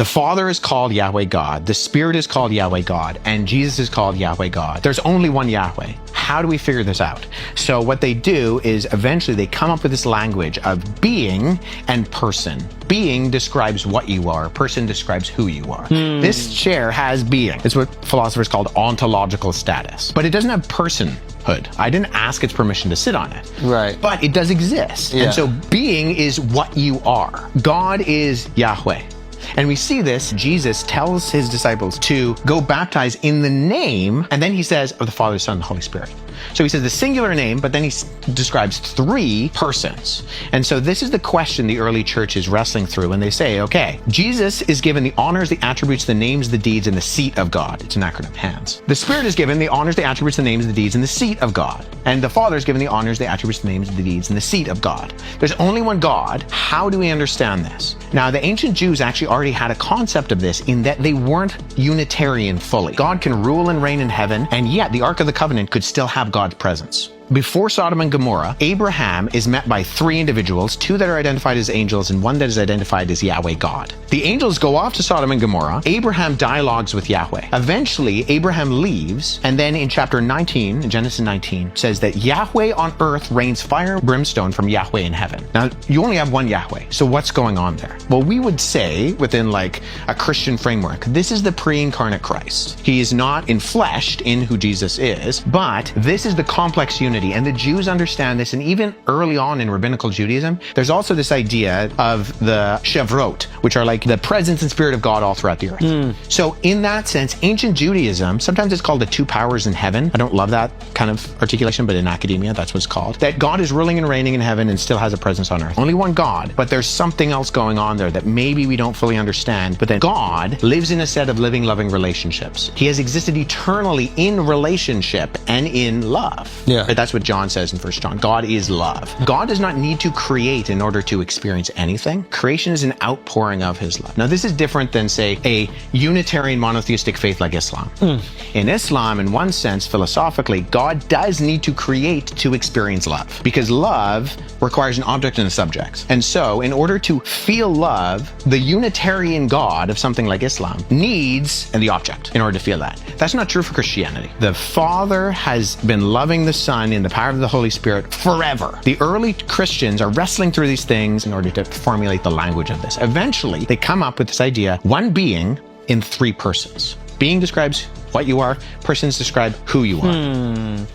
The Father is called Yahweh God, the Spirit is called Yahweh God, and Jesus is called Yahweh God. There's only one Yahweh. How do we figure this out? So what they do is eventually they come up with this language of being and person. Being describes what you are. Person describes who you are. This chair has being. It's what philosophers called ontological status. But it doesn't have personhood. I didn't ask its permission to sit on it. Right. But it does exist. Yeah. And so being is what you are. God is Yahweh. And we see this, Jesus tells his disciples to go baptize in the name, and then he says, of the Father, Son, and the Holy Spirit. So he says the singular name, but then he describes three persons. And so this is the question the early church is wrestling through, and they say, okay, Jesus is given the honors, the attributes, the names, the deeds, and the seat of God. It's an acronym, HANDS. The Spirit is given the honors, the attributes, the names, the deeds, and the seat of God. And the Father is given the honors, the attributes, the names, the deeds, and the seat of God. There's only one God. How do we understand this? Now, the ancient Jews actually already had a concept of this in that they weren't Unitarian fully. God can rule and reign in heaven, and yet the Ark of the Covenant could still have God's presence. Before Sodom and Gomorrah, Abraham is met by three individuals, two that are identified as angels and one that is identified as Yahweh God. The angels go off to Sodom and Gomorrah. Abraham dialogues with Yahweh. Eventually, Abraham leaves, and then in chapter 19, in Genesis 19, says that Yahweh on earth rains fire and brimstone from Yahweh in heaven. Now, you only have one Yahweh, so what's going on there? Well, we would say, within like a Christian framework, this is the pre-incarnate Christ. He is not enfleshed in who Jesus is, but this is the complex unity. And the Jews understand this, and even early on in rabbinical Judaism, there's also this idea of the Shevrot, which are like the presence and spirit of God all throughout the earth. So in that sense, ancient Judaism, sometimes it's called the two powers in heaven. I don't love that kind of articulation, but in academia, that's what it's called. That God is ruling and reigning in heaven and still has a presence on earth. Only one God, but there's something else going on there that maybe we don't fully understand. But then God lives in a set of living, loving relationships. He has existed eternally in relationship and in love. Yeah. Right? That's what John says in 1 John. God is love. God does not need to create in order to experience anything. Creation is an outpouring of his love. Now, this is different than, say, a Unitarian monotheistic faith like Islam. In Islam, in one sense, philosophically, God does need to create to experience love, because love requires an object and a subject. And so, in order to feel love, the Unitarian God of something like Islam needs the object in order to feel that. That's not true for Christianity. The Father has been loving the Son in the power of the Holy Spirit forever. The early Christians are wrestling through these things in order to formulate the language of this. Eventually, they come up with this idea, one being in three persons. Being describes what you are, persons describe who you are.